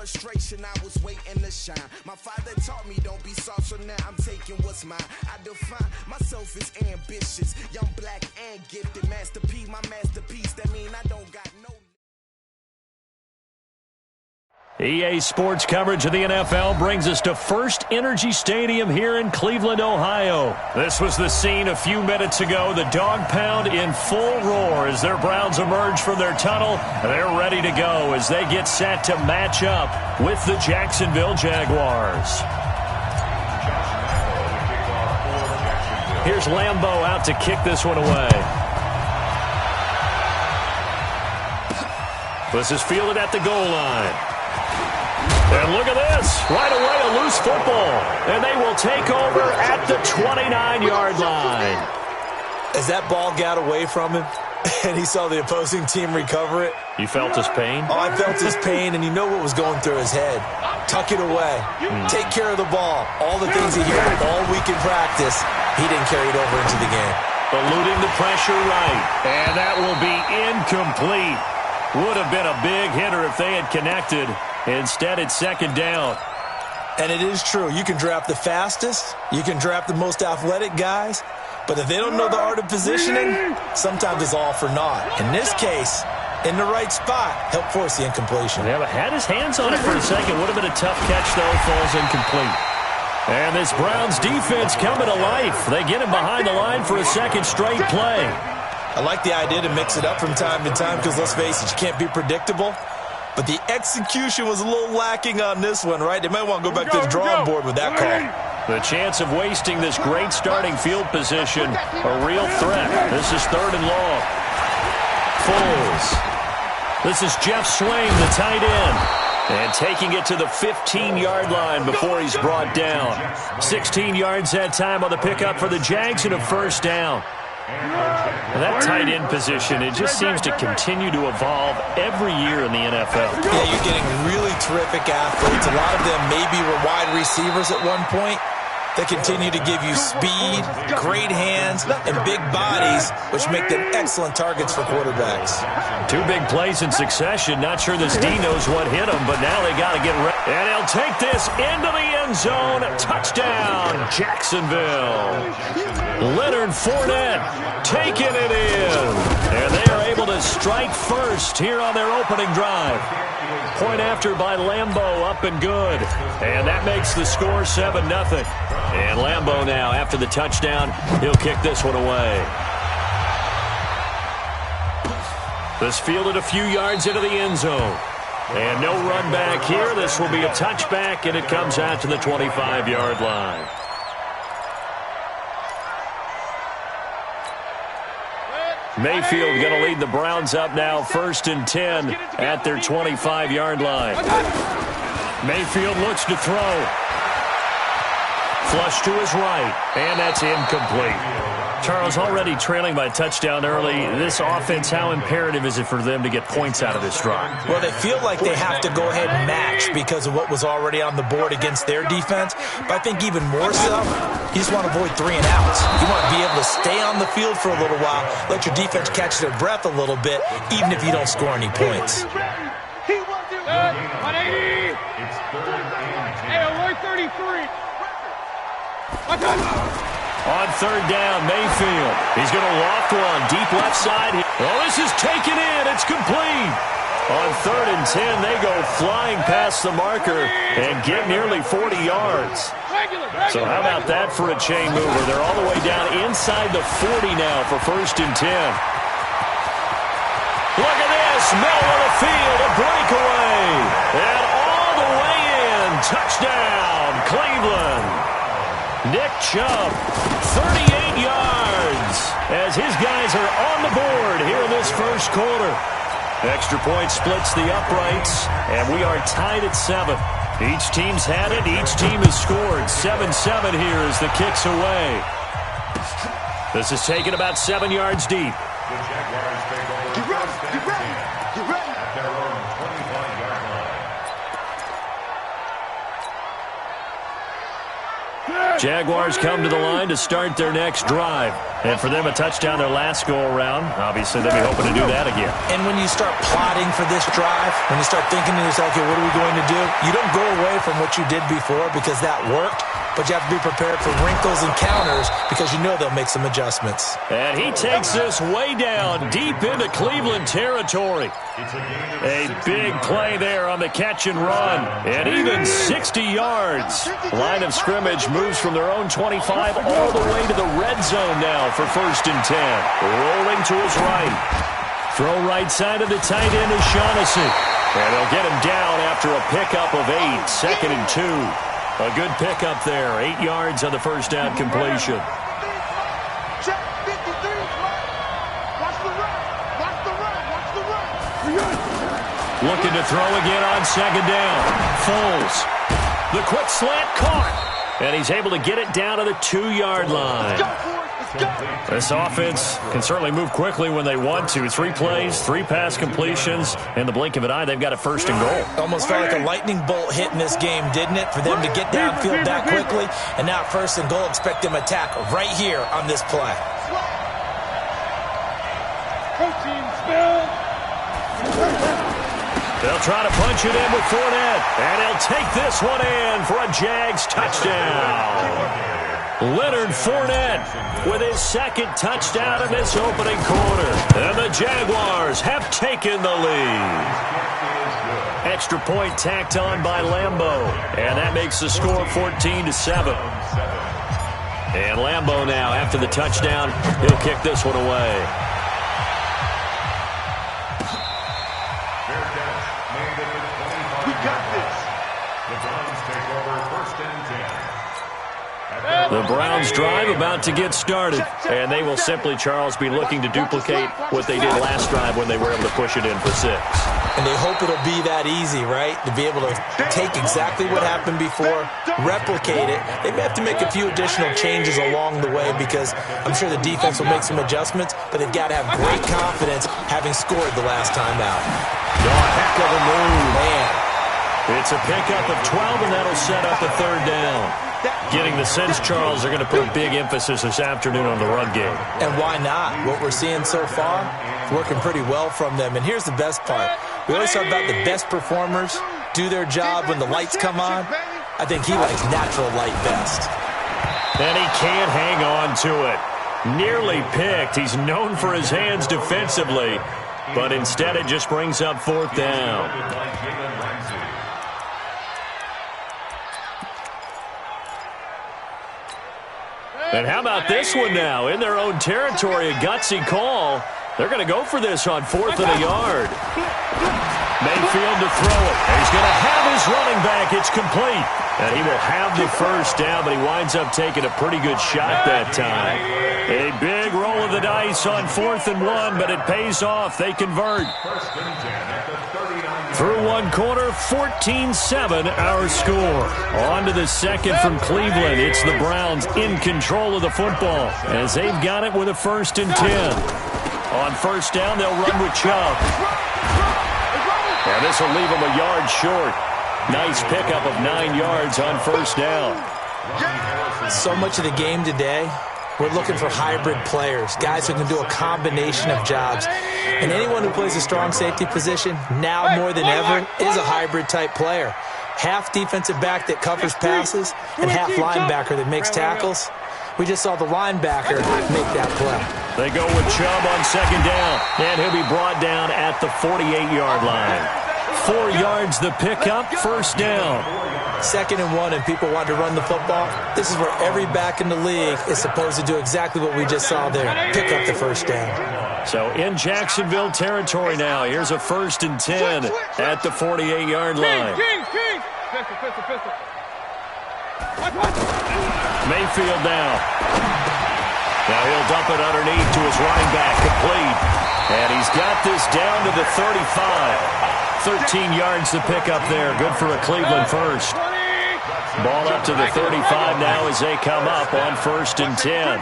frustration, I was waiting to shine. My father taught me don't be soft, so now I'm taking what's mine. I define myself as ambitious, young, black, and gifted. Master P, my masterpiece, that mean I don't got no... EA Sports coverage of the NFL brings us to First Energy Stadium here in Cleveland, Ohio. This was the scene a few minutes ago. The dog pound in full roar as their Browns emerge from their tunnel. They're ready to go as they get set to match up with the Jacksonville Jaguars. Here's Lambeau out to kick this one away. This is fielded at the goal line. And look at this. Right away, a loose football. And they will take over at the 29-yard line. As that ball got away from him and he saw the opposing team recover it. You felt his pain? Oh, I felt his pain, and you know what was going through his head. Tuck it away. Take care of the ball. All the things he heard all week in practice, he didn't carry it over into the game. Eluding the pressure right. And that will be incomplete. Would have been a big hitter if they had connected. Instead, it's second down. And it is true. You can draft the fastest. You can draft the most athletic guys. But if they don't know the art of positioning, sometimes it's all for naught. In this case, in the right spot, help force the incompletion. Yeah, but had his hands on it for a second. Would have been a tough catch, though. Falls incomplete. And this Browns defense coming to life. They get him behind the line for a second straight play. I like the idea to mix it up from time to time because, let's face it, you can't be predictable. But the execution was a little lacking on this one, right? They might want to go back to the drawing board with that call. The chance of wasting this great starting field position, a real threat. This is third and long. Foles. This is Jeff Swain, the tight end. And taking it to the 15-yard line before he's brought down. 16 yards that time on the pickup for the Jags and a first down. That tight end position, it just seems to continue to evolve every year in the NFL. Yeah, you're getting really terrific athletes. A lot of them maybe were wide receivers at one point. They continue to give you speed, great hands, and big bodies, which make them excellent targets for quarterbacks. Two big plays in succession. Not sure this D knows what hit him, but now they got to get ready. And he'll take this into the end zone. Touchdown, Jacksonville. Leonard Fournette taking it in. And they are able to strike first here on their opening drive. Point after by Lambeau, up and good. And that makes the score 7-0. And Lambeau now, after the touchdown, he'll kick this one away. This fielded a few yards into the end zone. And no run back here. This will be a touchback, and it comes out to the 25-yard line. Mayfield going to lead the Browns up now, 1st and 10 at their 25-yard line. Mayfield looks to throw. Flush to his right, and that's incomplete. Charles, already trailing by a touchdown early. This offense, how imperative is it for them to get points out of this drive? Well, they feel like they have to go ahead and match because of what was already on the board against their defense. But I think even more so, you just want to avoid 3 and outs. You want to be able to stay on the field for a little while, let your defense catch their breath a little bit, even if you don't score any points. He will do it. 180. Hey, alert 33. On third down, Mayfield. He's going to loft one deep left side. Oh, this is taken in. It's complete. On 3rd and 10, they go flying past the marker and get nearly 40 yards. So how about that for a chain mover? They're all the way down inside the 40 now for 1st and 10. Look at this. Middle of the field, a breakaway. And all the way in. Touchdown, Cleveland. Nick Chubb, 38 yards, as his guys are on the board here in this first quarter. Extra point splits the uprights, and we are tied at 7. Each team's had it. Each team has scored. 7-7 here as the kick's away. This is taken about 7 yards deep. The Jaguars take over. Get ready. At their own 25-yard line. Jaguars come to the line to start their next drive. And for them, a touchdown their last go-around. Obviously, they'll be hoping to do that again. And when you start plotting for this drive, when you start thinking to yourself, okay, what are we going to do? You don't go away from what you did before because that worked, but you have to be prepared for wrinkles and counters because you know they'll make some adjustments. And he takes this way down deep into Cleveland territory. A big play there on the catch and run. And even 60 yards. Line of scrimmage moves from their own 25 all the way to the red zone now for 1st and 10. Rolling to his right. Throw right side of the tight end is Shaughnessy. And they'll get him down after a pickup of 8. 2nd and 2. A good pickup there. 8 yards on the first down completion. Looking to throw again on 2nd down. Foles. The quick slant caught. And he's able to get it down to the 2-yard line. This offense can certainly move quickly when they want to. 3 plays, 3 pass completions. In the blink of an eye, they've got a 1st and goal. Almost felt like a lightning bolt hit in this game, didn't it? For them to get downfield that quickly. And now 1st and goal, expect them to attack right here on this play. They'll try to punch it in with Fournette. And he'll take this one in for a Jags touchdown. Leonard Fournette with his 2nd touchdown in this opening quarter. And the Jaguars have taken the lead. Extra point tacked on by Lambeau. And that makes the score 14-7. And Lambeau now, after the touchdown, he'll kick this one away. The Browns drive about to get started, and they will simply, Charles, be looking to duplicate what they did last drive when they were able to push it in for 6. And they hope it'll be that easy, right? To be able to take exactly what happened before, replicate it. They may have to make a few additional changes along the way because I'm sure the defense will make some adjustments, but they've got to have great confidence having scored the last time out. Oh, a heck of a move. Man. It's a pickup of 12, and that'll set up a 3rd down. Getting the sense, Charles, they're going to put big emphasis this afternoon on the run game. And why not? What we're seeing so far, working pretty well from them. And here's the best part. We always talk about the best performers do their job when the lights come on. I think he likes natural light best. And he can't hang on to it. Nearly picked. He's known for his hands defensively, but instead it just brings up 4th down. And how about this one now? In their own territory, a gutsy call. They're going to go for this on 4th and a yard. Mayfield to throw it. And he's going to have his running back. It's complete. And he will have the 1st down, but he winds up taking a pretty good shot that time. A big roll of the dice on 4th and 1, but it pays off. They convert. Through one quarter, 14-7 our score. On to the 2nd from Cleveland. It's the Browns in control of the football as they've got it with a 1st and 10. On 1st down, they'll run with Chubb. And this will leave them a yard short. Nice pickup of 9 yards on 1st down. So much of the game today, we're looking for hybrid players, guys who can do a combination of jobs. And anyone who plays a strong safety position, now more than ever, is a hybrid-type player. Half defensive back that covers passes and half linebacker that makes tackles. We just saw the linebacker make that play. They go with Chubb on 2nd down, and he'll be brought down at the 48-yard line. 4 yards the pickup, 1st down. 2nd and 1, and people want to run the football. This is where every back in the league is supposed to do exactly what we just saw there, pick up the 1st down. So in Jacksonville territory now, here's a 1st and 10 at the 48-yard line. Mayfield now. Now he'll dump it underneath to his running back, complete. And he's got this down to the 35. 13 yards to pick up there. Good for a Cleveland 1st. Ball up to the 35 now as they come up on 1st and 10.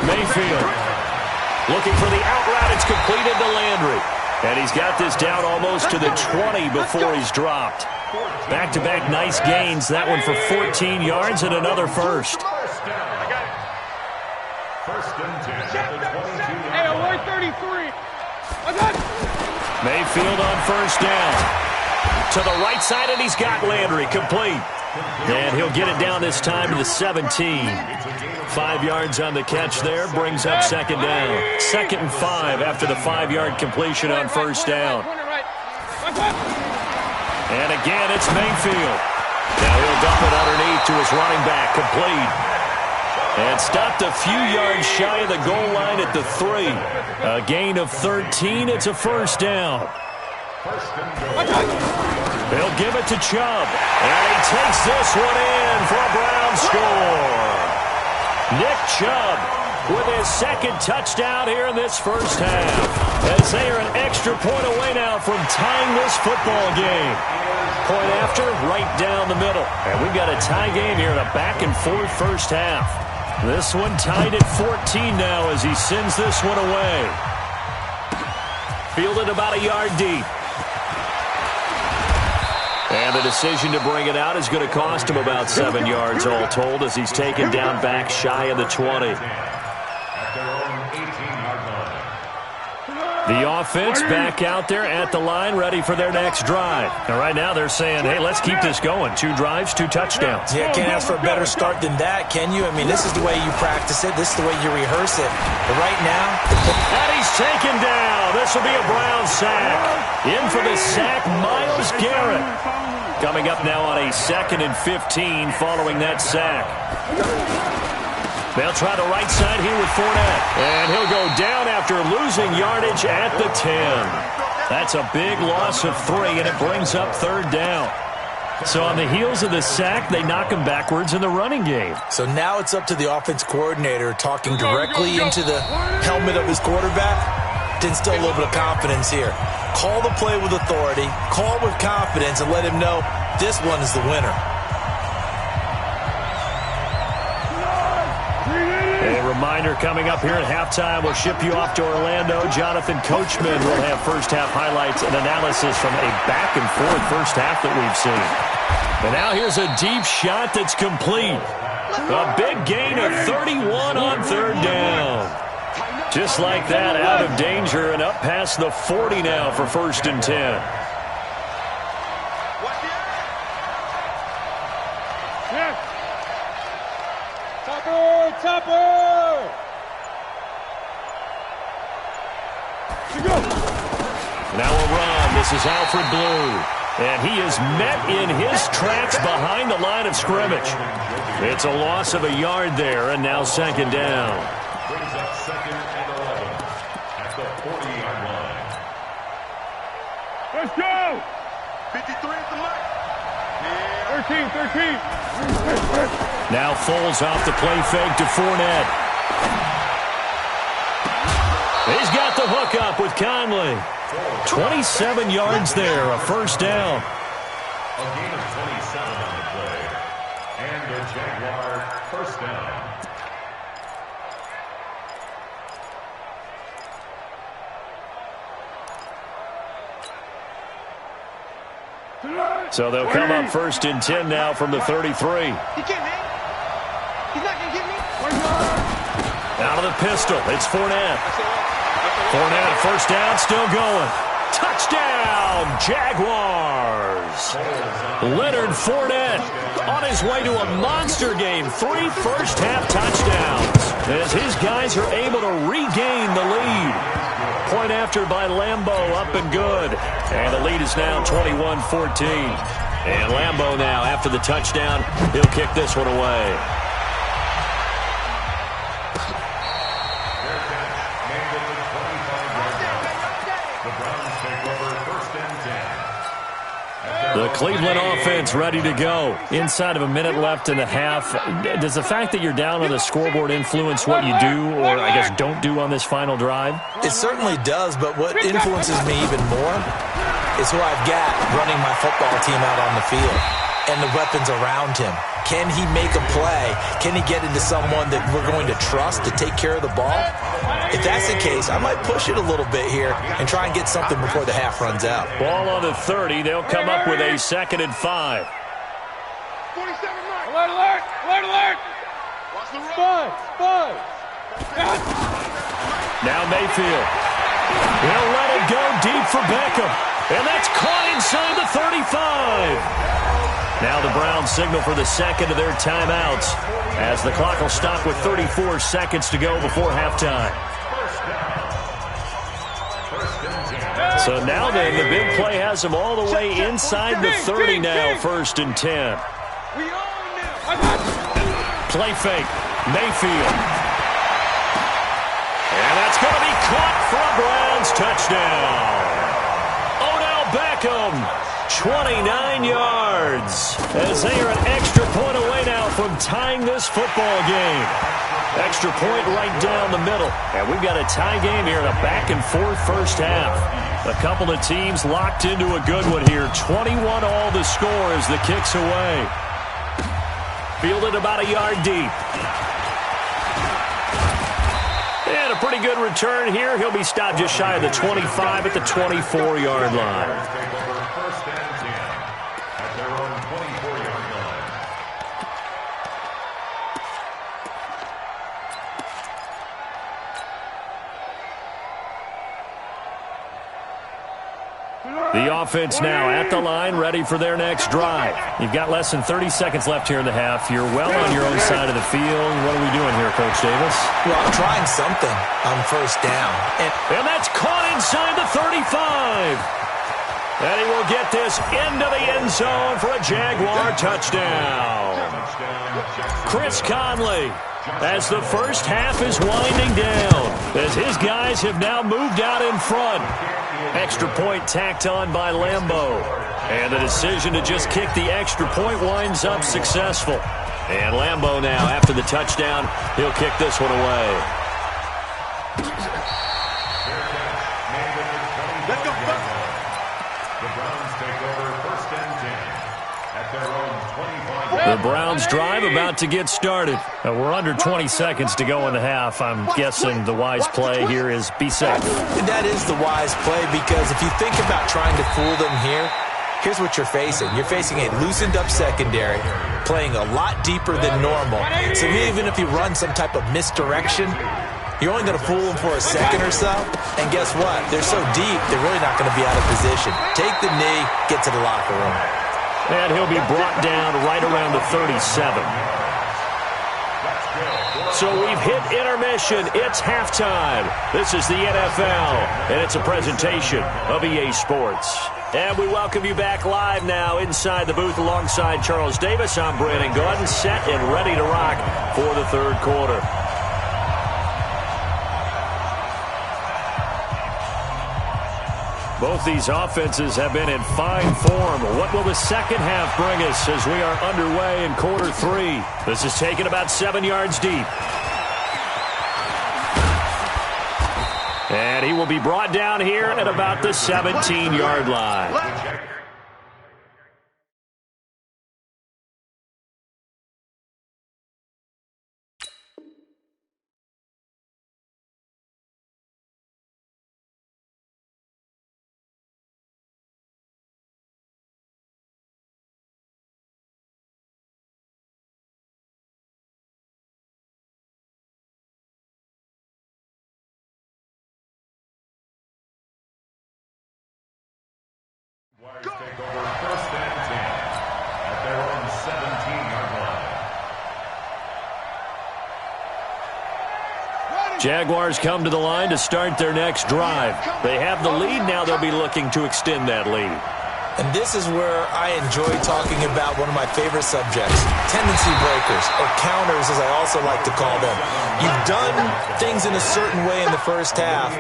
Mayfield looking for the out route. It's completed to Landry. And he's got this down almost to the 20 before he's dropped. Back-to-back nice gains. That one for 14 yards and another 1st. First and 10 at the 22-yard Hey, line. 33. I got it. Mayfield on first down. To the right side, and he's got Landry complete. And he'll get it down this time to the 17. 5 yards on the catch there, brings up second down. 2nd and 5 after the 5-yard completion on first down. And again, it's Mayfield. Now he'll dump it underneath to his running back, complete. And stopped a few yards shy of the goal line at the 3. A gain of 13. It's a first down. They'll give it to Chubb. And he takes this one in for a Browns score. Nick Chubb with his 2nd touchdown here in this first half. As they are an extra point away now from tying this football game. Point after, right down the middle. And we've got a tie game here in a back-and-forth first half. This one tied at 14 now as he sends this one away. Fielded about a yard deep. And the decision to bring it out is going to cost him about 7 yards all told as he's taken down back shy of the 20. The offense back out there at the line, ready for their next drive. And right now they're saying, hey, let's keep this going. 2 drives, 2 touchdowns. Yeah, can't ask for a better start than that, can you? I mean, this is the way you practice it. This is the way you rehearse it. But right now... And he's taken down. This will be a Brown sack. In for the sack, Myles Garrett. Coming up now on a 2nd and 15 following that sack. They'll try the right side here with Fournette. And he'll go down after losing yardage at the 10. That's a big loss of 3, and it brings up 3rd down. So on the heels of the sack, they knock him backwards in the running game. So now it's up to the offense coordinator talking directly into the helmet of his quarterback to instill a little bit of confidence here. Call the play with authority, call with confidence, and let him know this one is the winner. A reminder coming up here at halftime. We'll ship you off to Orlando. Jonathan Coachman will have first half highlights and analysis from a back-and-forth first half that we've seen. And now here's a deep shot that's complete. A big gain of 31 on 3rd down. Just like that, out of danger and up past the 40 now for 1st and 10. Topper! Now a run. This is Alfred Blue. And he is met in his tracks behind the line of scrimmage. It's a loss of a yard there, and now 2nd down. Brings up 2nd and 11 at the 40-yard line. Let's go! 53 at the mic. 13. Now Foles off the play fake to Fournette. He's got the hook up with Conley. 27 yards there, a first down. A gain of 27 on the play. And the Jaguar first down. So they'll come up 1st and 10 now from the 33. He can't hang. He's not going to get me. Out of the pistol, it's Fournette. Fournette, first down, still going. Touchdown, Jaguars. Leonard Fournette on his way to a monster game. 3 first-half touchdowns as his guys are able to regain the lead. Point after by Lambeau, up and good. And the lead is now 21-14. And Lambeau now, after the touchdown, he'll kick this one away. The Cleveland offense ready to go. Inside of a minute left and a half. Does the fact that you're down on the scoreboard influence what you do or, I guess, don't do on this final drive? It certainly does, but what influences me even more is who I've got running my football team out on the field and the weapons around him. Can he make a play? Can he get into someone that we're going to trust to take care of the ball? If that's the case, I might push it a little bit here and try and get something before the half runs out. Ball on the 30. They'll come up with a 2nd and 5. 47 mark. Alert! Watch the run. Spud. Now Mayfield. He'll let it go deep for Beckham. And that's caught inside the 35. Now the Browns signal for the second of their timeouts as the clock will stop with 34 seconds to go before halftime. So now then, the big play has them all the way inside the 30 now, 1st and 10. Play fake. Mayfield. And that's going to be caught for a Browns touchdown. Odell Beckham, 29 yards. As they are an extra point away now from tying this football game. Extra point right down the middle. And we've got a tie game here in a back-and-forth first half. A couple of teams locked into a good one here. 21 all the score as the kick's away. Fielded about a yard deep. And a pretty good return here. He'll be stopped just shy of the 25 at the 24-yard line. The offense now at the line, ready for their next drive. You've got less than 30 seconds left here in the half. You're well on your own side of the field. What are we doing here, Coach Davis? Well, I'm trying something on first down. And that's caught inside the 35. And he will get this into the end zone for a Jaguar touchdown. Chris Conley, as the first half is winding down, as his guys have now moved out in front. Extra point tacked on by Lambeau. And the decision to just kick the extra point winds up successful. And Lambeau now, after the touchdown, he'll kick this one away. Let's go. The Browns take over 1st and 10 at their own 25. The Browns drive about to get started. We're under 20 seconds to go in the half. I'm guessing the wise play here is be safe. That is the wise play, because if you think about trying to fool them here, here's what you're facing. You're facing a loosened-up secondary, playing a lot deeper than normal. So even if you run some type of misdirection, you're only going to fool them for a second or so. And guess what? They're so deep, they're really not going to be out of position. Take the knee, get to the locker room. And he'll be brought down right around the 37. So we've hit intermission. It's halftime. This is the NFL, and it's a presentation of EA Sports. And we welcome you back live now inside the booth alongside Charles Davis. I'm Brandon Gordon, set and ready to rock for the third quarter. Both these offenses have been in fine form. What will the second half bring us as we are underway in quarter 3? This is taken about 7 yards deep. And he will be brought down here at about the 17-yard line. Warriors take over 1st and 10 at their own 17-yard line. Jaguars come to the line to start their next drive. They have the lead. Now they'll be looking to extend that lead. And this is where I enjoy talking about one of my favorite subjects, tendency breakers, or counters as I also like to call them. You've done things in a certain way in the first half,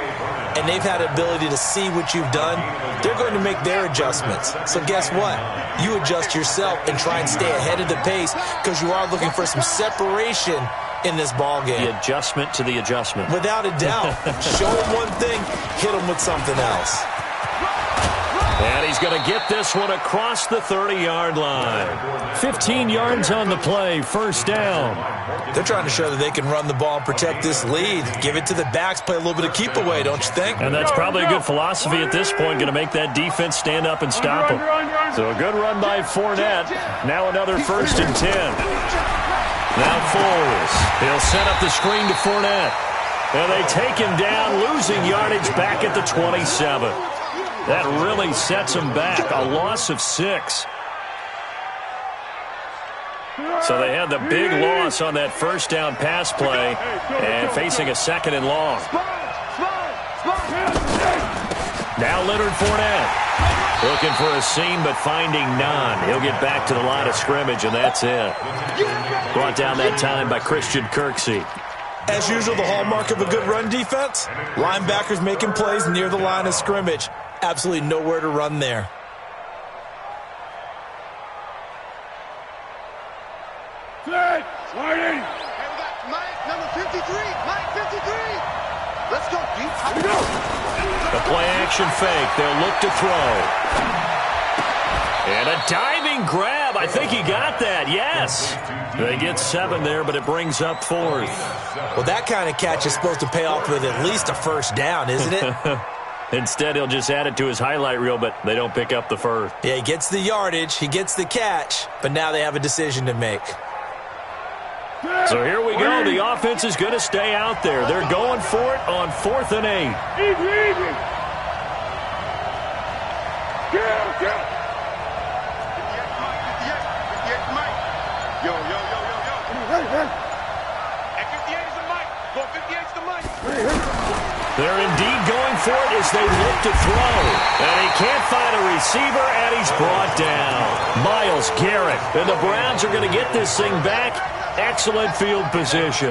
and they've had the ability to see what you've done. They're going to make their adjustments. So guess what? You adjust yourself and try and stay ahead of the pace, because you are looking for some separation in this ball game. The adjustment to the adjustment. Without a doubt. Show them one thing, hit them with something else. And he's going to get this one across the 30-yard line. 15 yards on the play, first down. They're trying to show that they can run the ball and protect this lead. Give it to the backs, play a little bit of keep away, don't you think? And that's probably a good philosophy at this point, going to make that defense stand up and stop them. So a good run by Fournette. Now another 1st and 10. Now Foles. He'll set up the screen to Fournette. And they take him down, losing yardage back at the 27. That really sets him back. A loss of 6. So they had the big loss on that first down pass play and facing a 2nd and long. Now Leonard Fournette looking for a seam but finding none. He'll get back to the line of scrimmage, and that's it. Brought down that time by Christian Kirksey. As usual, the hallmark of a good run defense, linebackers making plays near the line of scrimmage. Absolutely nowhere to run there. Sliding. Hey, we got Mike, number 53. Mike, 53. Let's go, deep. The play-action fake. They'll look to throw. And a diving grab. I think he got that. Yes. They get 7 there, but it brings up 4th. Well, that kind of catch is supposed to pay off with at least a first down, isn't it? Instead, he'll just add it to his highlight reel, but they don't pick up the first. Yeah, he gets the yardage, he gets the catch, but now they have a decision to make. So here we go. The offense is going to stay out there. They're going for it on 4th and 8. Easy. Get. 58 Mike. Yo. And 58 is the Mike. Go, 58's the Mike. They're indeed going for it as they look to throw. And he can't find a receiver, and he's brought down. Myles Garrett. And the Browns are going to get this thing back. Excellent field position.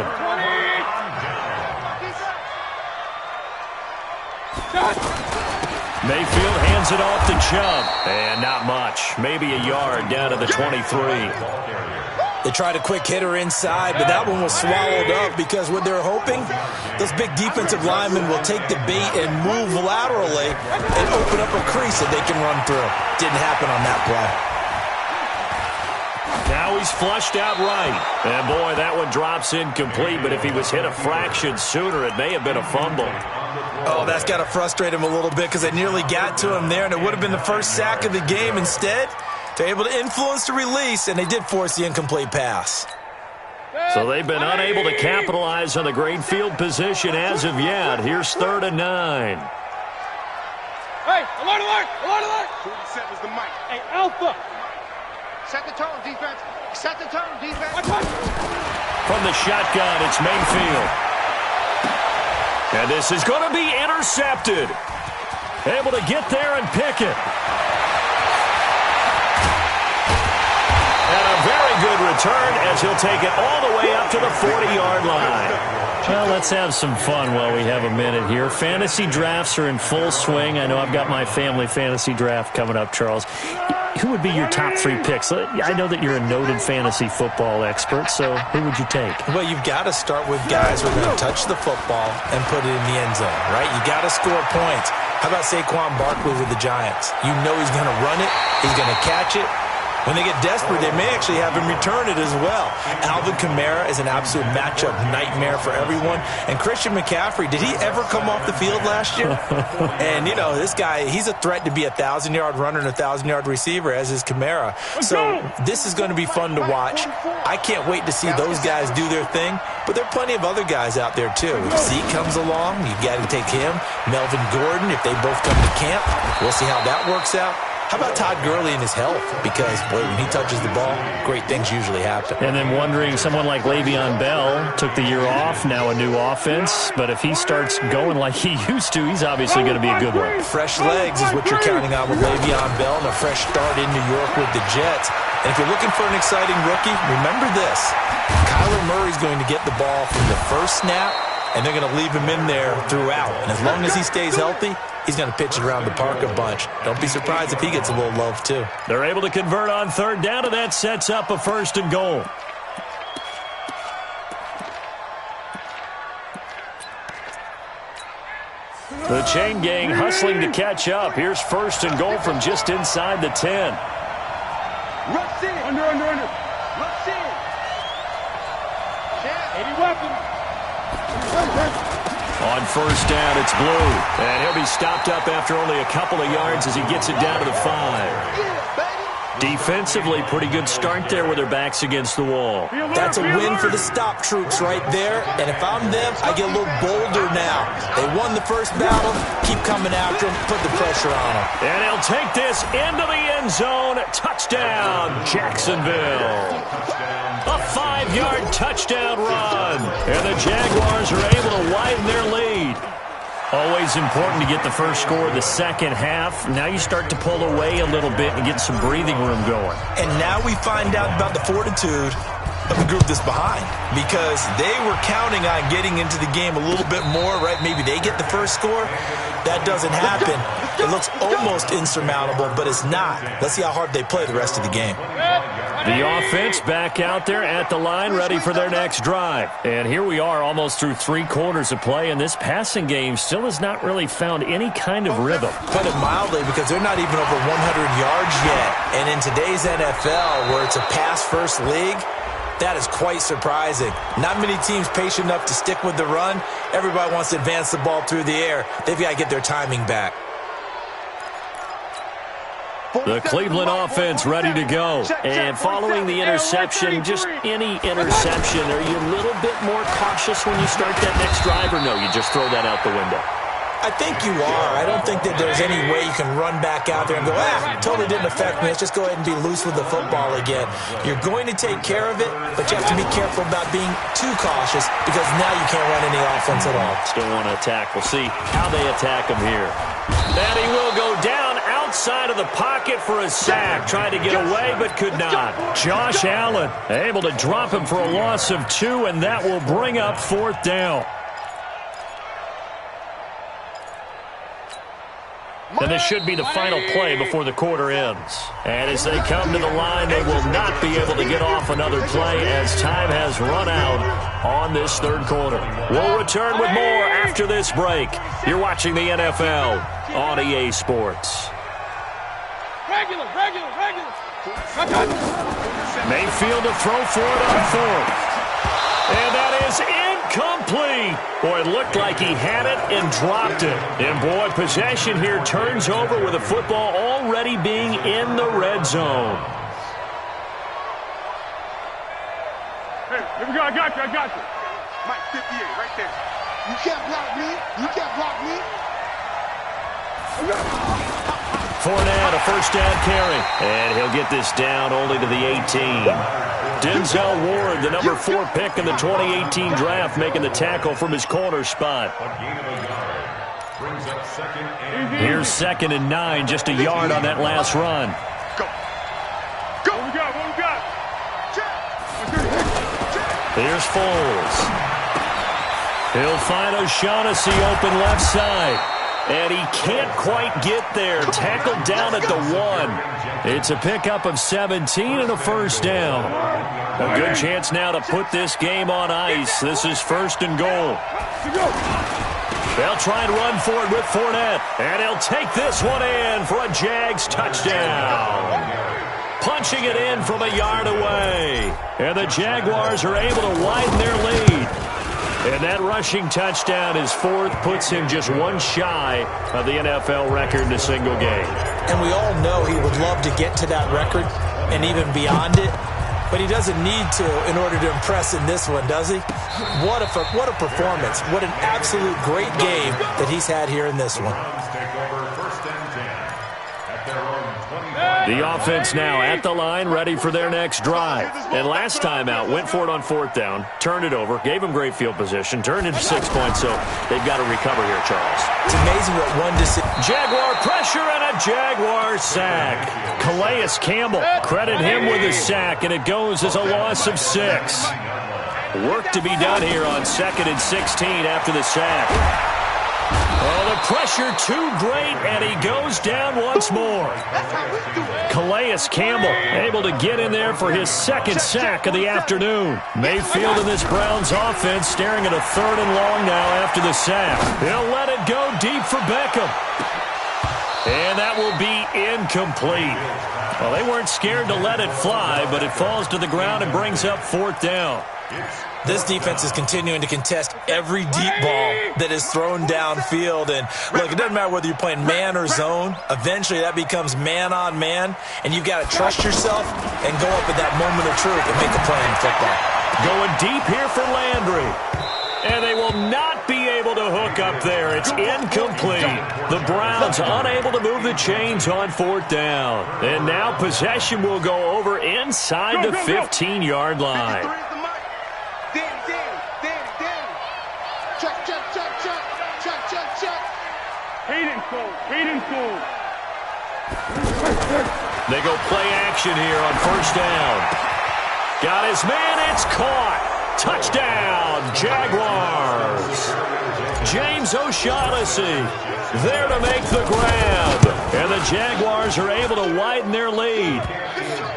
Mayfield hands it off to Chubb. And not much. Maybe a yard down to the 23. They tried a quick hitter inside, but that one was swallowed up because what they're hoping, those big defensive linemen will take the bait and move laterally and open up a crease that they can run through. Didn't happen on that play. Now he's flushed out right. And boy, that one drops incomplete, but if he was hit a fraction sooner, it may have been a fumble. Oh, that's got to frustrate him a little bit because they nearly got to him there, and it would have been the first sack of the game. Instead, they're able to influence the release, and they did force the incomplete pass. So they've been unable to capitalize on the great field position as of yet. Here's 3rd and 9. Hey, alert! 47 is the Mike. Hey, Alpha. Set the tone, defense. From the shotgun, it's Mayfield. And this is going to be intercepted. Able to get there and pick it. And a very good return as he'll take it all the way up to the 40-yard line. Well, let's have some fun while we have a minute here. Fantasy drafts are in full swing. I know I've got my family fantasy draft coming up, Charles. Who would be your top 3 picks? I know that you're a noted fantasy football expert, so who would you take? Well, you've got to start with guys who are going to touch the football and put it in the end zone, right? You got to score points. How about Saquon Barkley with the Giants? You know he's going to run it. He's going to catch it. When they get desperate, they may actually have him return it as well. Alvin Kamara is an absolute matchup nightmare for everyone. And Christian McCaffrey, did he ever come off the field last year? And, you know, this guy, he's a threat to be a 1,000-yard runner and a 1,000-yard receiver, as is Kamara. So this is going to be fun to watch. I can't wait to see those guys do their thing. But there are plenty of other guys out there, too. If Zeke comes along, you got to take him. Melvin Gordon, if they both come to camp, we'll see how that works out. How about Todd Gurley and his health? Because, boy, when he touches the ball, great things usually happen. And then wondering, someone like Le'Veon Bell took the year off, now a new offense. But if he starts going like he used to, he's obviously going to be a good one. Fresh legs is what you're counting on with Le'Veon Bell and a fresh start in New York with the Jets. And if you're looking for an exciting rookie, remember this. Kyler Murray's going to get the ball from the first snap, and they're going to leave him in there throughout. And as long as he stays healthy, he's going to pitch it around the park a bunch. Don't be surprised if he gets a little love, too. They're able to convert on 3rd down, and that sets up a 1st and goal. The chain gang hustling to catch up. Here's 1st and goal from just inside the 10. Rush in. Under. Rush in. 80 weapons. On 1st down, it's Blue. And he'll be stopped up after only a couple of yards as he gets it down to the 5. Defensively, pretty good start there with their backs against the wall. That's a win for the stop troops right there. And if I'm them, I get a little bolder now. They won the first battle. Keep coming after them. Put the pressure on them. And he'll take this into the end zone. Touchdown, Jacksonville. A 5-yard touchdown run. And the Jaguars are able to widen their lead. Always important to get the first score of the second half. Now you start to pull away a little bit and get some breathing room going. And now we find out about the fortitude of the group that's behind, because they were counting on getting into the game a little bit more, right? Maybe they get the first score. That doesn't happen. It looks almost insurmountable, but it's not. Let's see how hard they play the rest of the game. The offense back out there at the line, ready for their next drive. And here we are almost through 3 quarters of play, and this passing game still has not really found any kind of rhythm. Put it mildly, because they're not even over 100 yards yet. And in today's NFL, where it's a pass-first league, that is quite surprising. Not many teams patient enough to stick with the run. Everybody wants to advance the ball through the air. They've got to get their timing back. The Cleveland offense ready to go. And following the interception, just any interception, are you a little bit more cautious when you start that next drive, or no, you just throw that out the window? I think you are. I don't think that there's any way you can run back out there and go, totally didn't affect me. Let's just go ahead and be loose with the football again. You're going to take care of it, but you have to be careful about being too cautious, because now you can't run any offense at all. Still want to attack. We'll see how they attack him here. And he will go down outside of the pocket for a sack. Tried to get away, but could not. Josh Allen able to drop him for a loss of 2, and that will bring up 4th down. And this should be the final play before the quarter ends. And as they come to the line, they will not be able to get off another play as time has run out on this 3rd quarter. We'll return with more after this break. You're watching the NFL on EA Sports. Regular. Mayfield to throw for it on 4th. And that is incomplete. Boy, it looked like he had it and dropped it. And, boy, possession here turns over with the football already being in the red zone. Hey, here we go. I got you. Mike, 58, right there. You can't block me. Fournette, a first down carry. And he'll get this down only to the 18. Denzel Ward, the number 4 pick in the 2018 draft, making the tackle from his corner spot. Here's 2nd and 9, just a yard on that last run. Go. What we got? Here's Foles. He'll find O'Shaughnessy open left side. And he can't quite get there. Tackled down at the 1. It's a pickup of 17 and a first down. A good chance now to put this game on ice. This is 1st and goal. They'll try and run for it with Fournette. And he'll take this one in for a Jags touchdown. Punching it in from a yard away. And the Jaguars are able to widen their lead. And that rushing touchdown is 4th, puts him just 1 shy of the NFL record in a single game. And we all know he would love to get to that record and even beyond it, but he doesn't need to in order to impress in this one, does he? What a performance. What an absolute great game that he's had here in this one. The offense now at the line, ready for their next drive. And last time out, went for it on 4th down, turned it over, gave them great field position, turned into 6 points, so they've got to recover here, Charles. It's amazing what one decision. Jaguar pressure and a Jaguar sack. Calais Campbell, credit him with a sack, and it goes as a loss of 6. Work to be done here on 2nd and 16 after the sack. Oh, the pressure too great, and he goes down once more. Calais Campbell able to get in there for his 2nd sack of the afternoon. Mayfield in this Browns offense staring at a 3rd and long now after the sack. He'll let it go deep for Beckham. And that will be incomplete. Well, they weren't scared to let it fly, but it falls to the ground and brings up 4th down. This defense is continuing to contest every deep ball that is thrown downfield. And look, it doesn't matter whether you're playing man or zone. Eventually that becomes man on man, and you've got to trust yourself and go up at that moment of truth and make a play in football. Going deep here for Landry. And they will not be able to hook up there. It's incomplete. The Browns unable to move the chains on 4th down. And now possession will go over inside the 15-yard line. They go play action here on 1st down. Got his man, it's caught. Touchdown, Jaguars. James O'Shaughnessy there to make the grab. And the Jaguars are able to widen their lead.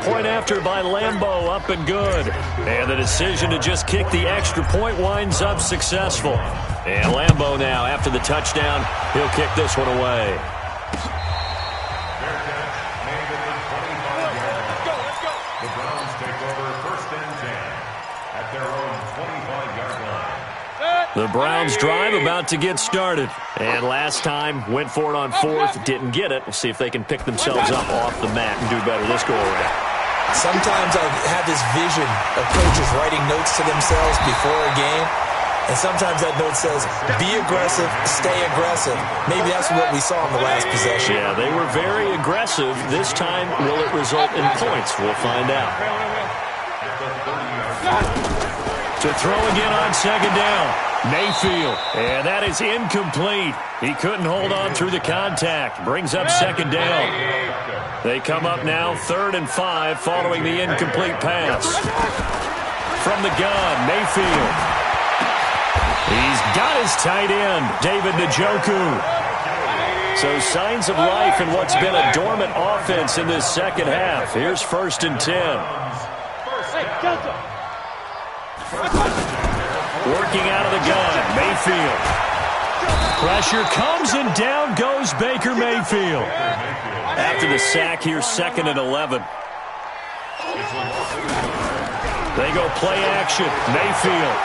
Point after by Lambeau, up and good. And the decision to just kick the extra point winds up successful. And Lambeau now, after the touchdown, he'll kick this one away. The Browns drive about to get started. And last time, went for it on 4th, didn't get it. We'll see if they can pick themselves up off the mat and do better this go-around. Sometimes I have this vision of coaches writing notes to themselves before a game. And sometimes that note says, be aggressive, stay aggressive. Maybe that's what we saw in the last possession. Yeah, they were very aggressive. This time, will it result in points? We'll find out. To throw again on 2nd down. Mayfield, and that is incomplete. He couldn't hold on through the contact. Brings up 2nd down. They come up now 3rd and 5 following the incomplete pass. From the gun, Mayfield. He's got his tight end, David Njoku. So signs of life in what's been a dormant offense in this second half. Here's 1st and 10. Working out of the gun, Mayfield. Pressure comes and down goes Baker Mayfield. After the sack here, 2nd and 11. They go play action, Mayfield.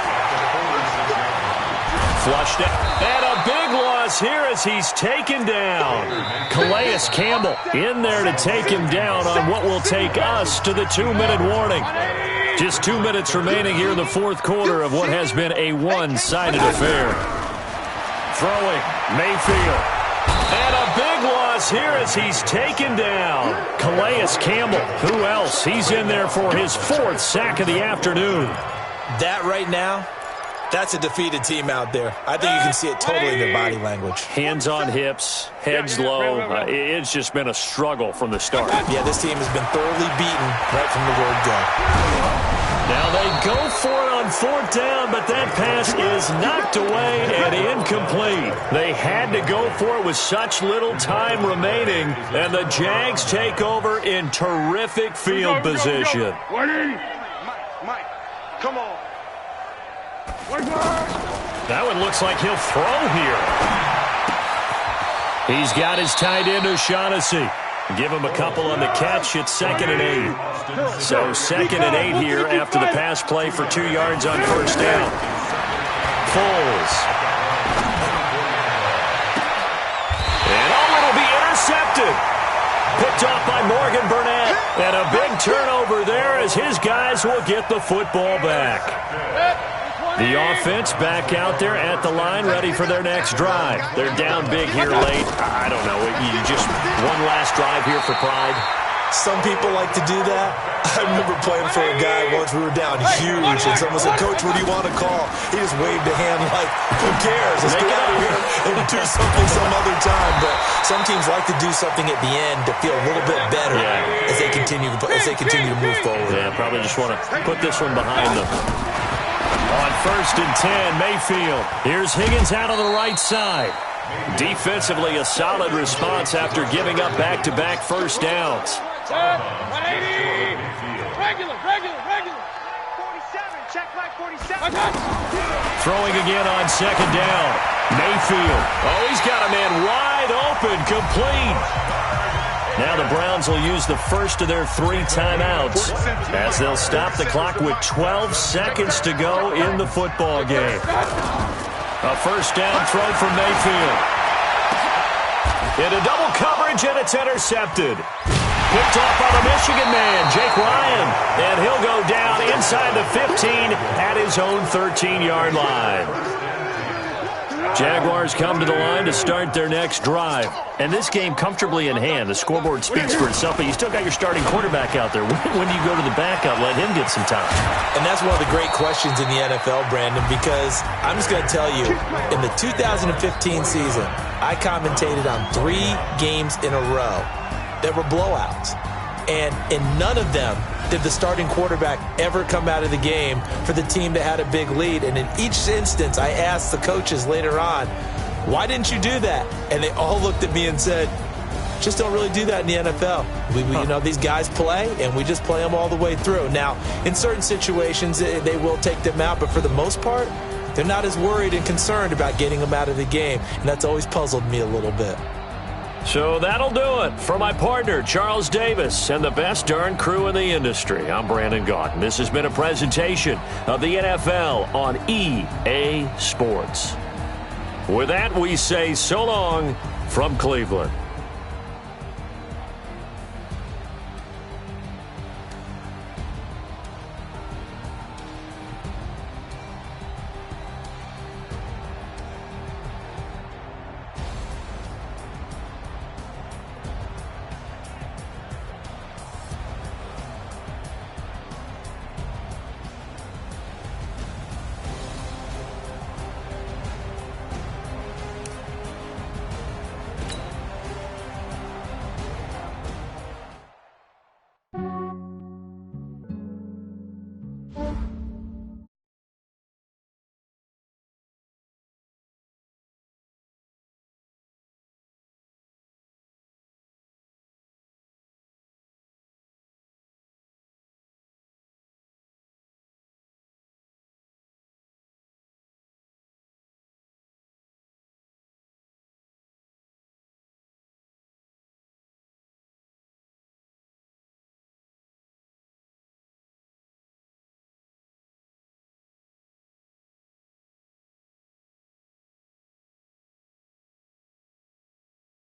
Flushed it. And a big loss here as he's taken down. Calais Campbell in there to take him down on what will take us to the 2-minute warning. Just 2 minutes remaining here in the 4th quarter of what has been a one-sided affair. Throwing, Mayfield. And a big loss here as he's taken down. Calais Campbell. Who else? He's in there for his 4th sack of the afternoon. That right now, that's a defeated team out there. I think you can see it totally in their body language. Hands on hips, heads low. It's just been a struggle from the start. Yeah, this team has been thoroughly beaten right from the word go. Now they go for it on 4th down, but that pass is knocked away and incomplete. They had to go for it with such little time remaining, and the Jags take over in terrific field position. Mike, come on. That one looks like he'll throw here. He's got his tight end, O'Shaughnessy. Give him a couple on the catch. It's 2nd and 8. So 2nd and 8 here after the pass play for 2 yards on 1st down. Foles. And it'll be intercepted. Picked off by Morgan Burnett. And a big turnover there as his guys will get the football back. The offense back out there at the line, ready for their next drive. They're down big here late. I don't know. You just one last drive here for pride. Some people like to do that. I remember playing for a guy once. We were down huge, and someone said, "Coach, what do you want to call?" He just waved a hand like, "Who cares? Let's get out of here and do something some other time." But some teams like to do something at the end to feel a little bit better as they continue to move forward. Yeah, probably just want to put this one behind them. On 1st and 10, Mayfield. Here's Higgins out on the right side. Defensively, a solid response after giving up back-to-back 1st downs. 180. Regular. 47. Check back 47. Throwing again on 2nd down. Mayfield. Oh, he's got a man wide open, complete. Now the Browns will use the first of their 3 timeouts as they'll stop the clock with 12 seconds to go in the football game. A first down throw from Mayfield. Into double coverage, and it's intercepted. Picked off by the Michigan man, Jake Ryan. And he'll go down inside the 15 at his own 13-yard line. Jaguars come to the line to start their next drive. And this game comfortably in hand. The scoreboard speaks for itself, but you still got your starting quarterback out there. When do you go to the backup? Let him get some time. And that's one of the great questions in the NFL, Brandon, because I'm just going to tell you, in the 2015 season, I commentated on 3 games in a row that were blowouts. And in none of them did the starting quarterback ever come out of the game for the team that had a big lead. And in each instance, I asked the coaches later on, why didn't you do that? And they all looked at me and said, just don't really do that in the NFL. You know, these guys play, and we just play them all the way through. Now, in certain situations, they will take them out, but for the most part, they're not as worried and concerned about getting them out of the game. And that's always puzzled me a little bit. So that'll do it for my partner, Charles Davis, and the best darn crew in the industry. I'm Brandon Gaudin. This has been a presentation of the NFL on EA Sports. With that, we say so long from Cleveland.